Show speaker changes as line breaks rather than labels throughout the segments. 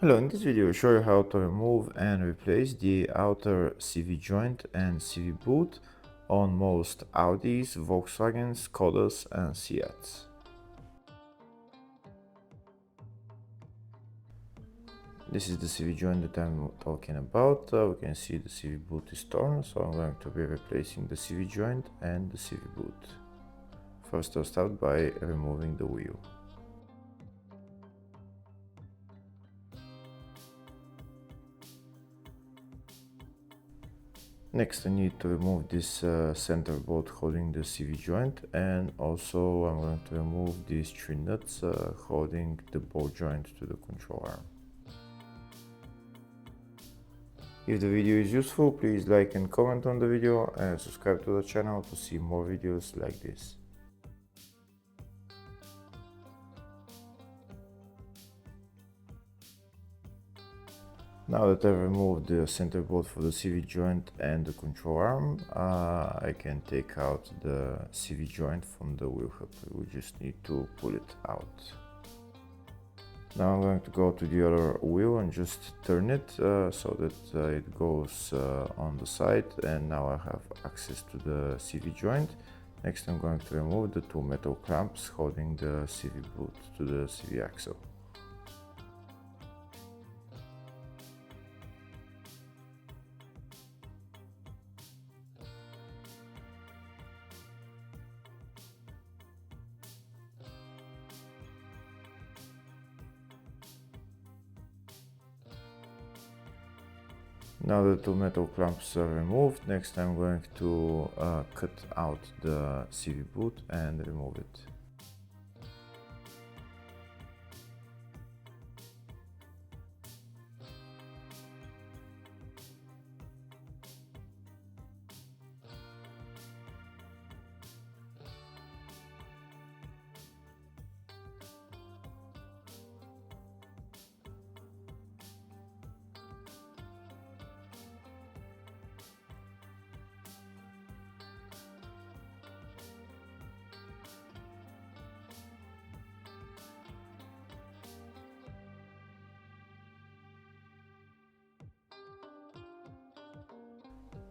Hello, in this video I'll show you how to remove and replace the outer CV joint and CV boot on most Audis, Volkswagens, Skodas and Seats. This is the CV joint that I'm talking about. We can see the CV boot is torn, so I'm going to be replacing the CV joint and the CV boot. First I'll start by removing the wheel. Next I need to remove this center bolt holding the CV joint, and also I'm going to remove these three nuts holding the bolt joint to the control arm. If the video is useful, please like and comment on the video and subscribe to the channel to see more videos like this. Now that I've removed the center bolt for the CV joint and the control arm, I can take out the CV joint from the wheel hub. We just need to pull it out. Now I'm going to go to the other wheel and just turn it so that it goes on the side, and now I have access to the CV joint. Next I'm going to remove the two metal clamps holding the CV boot to the CV axle. Now the two metal clamps are removed, next I'm going to cut out the CV boot and remove it.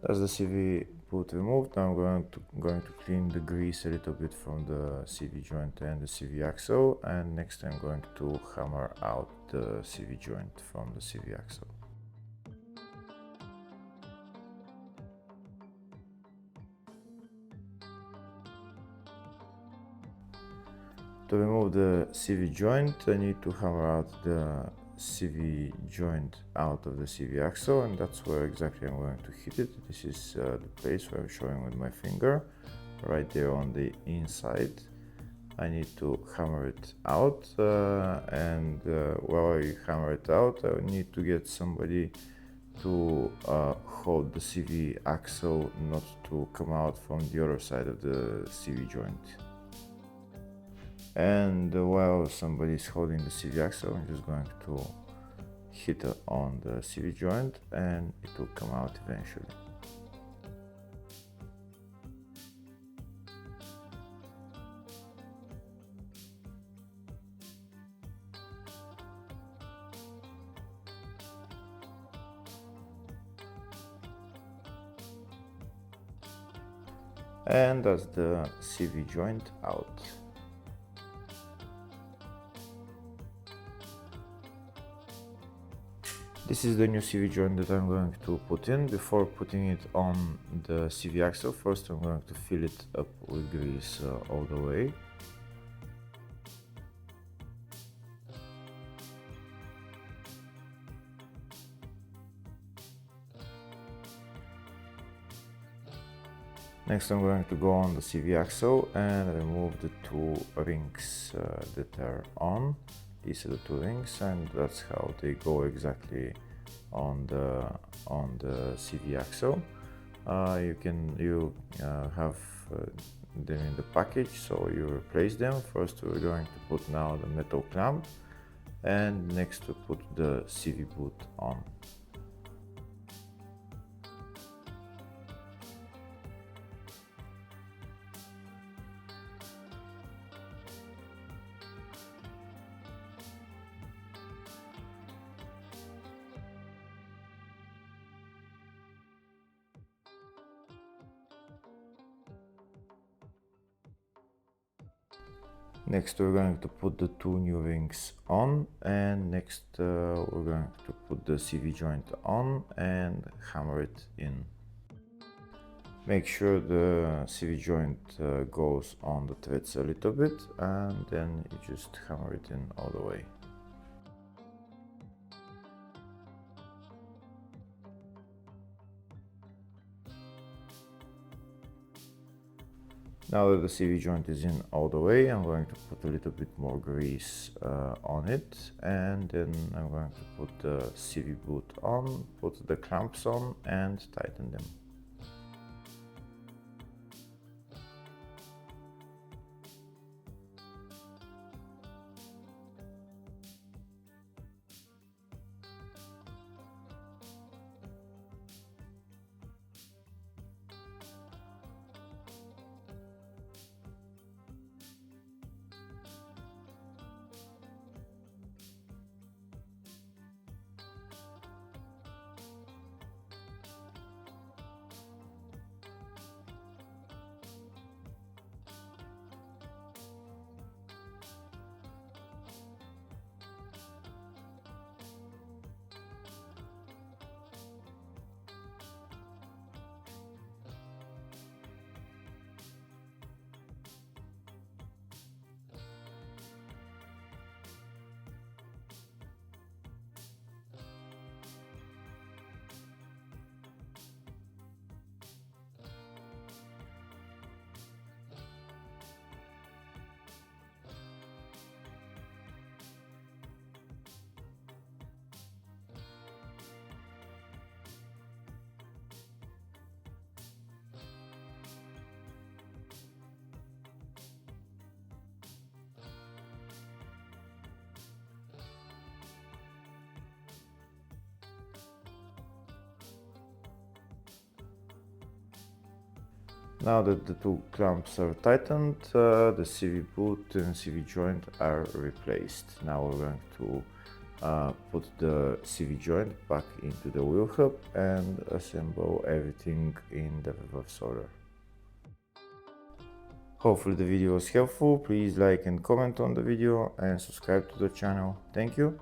That's the CV boot removed. Now I'm going to clean the grease a little bit from the CV joint and the CV axle, and next I'm going to hammer out the CV joint from the CV axle. To remove the CV joint, I need to hammer out the CV joint out of the CV axle, and that's where exactly I'm going to hit it. This is the place where I'm showing with my finger, right there on the inside. I need to hammer it out, and while I hammer it out, I need to get somebody to hold the CV axle not to come out from the other side of the CV joint. And while somebody is holding the CV axle, I'm just going to hit it on the CV joint and it will come out eventually. And that's the CV joint out. This is the new CV joint that I'm going to put in. Before putting it on the CV axle, first I'm going to fill it up with grease all the way. Next I'm going to go on the CV axle and remove the two rings that are on. These are the two rings, and that's how they go exactly on the CV axle. You have them in the package, so you replace them. First we're going to put now the metal clamp, and next to put the CV boot on. Next we're going to put the two new rings on, and next we're going to put the CV joint on and hammer it in. Make sure the CV joint goes on the threads a little bit, and then you just hammer it in all the way. Now that the CV joint is in all the way, I'm going to put a little bit more grease on it, and then I'm going to put the CV boot on, put the clamps on and tighten them. Now that the two clamps are tightened, the CV boot and CV joint are replaced. Now we're going to put the CV joint back into the wheel hub and assemble everything in the reverse order. Hopefully the video was helpful. Please like and comment on the video and subscribe to the channel. Thank you.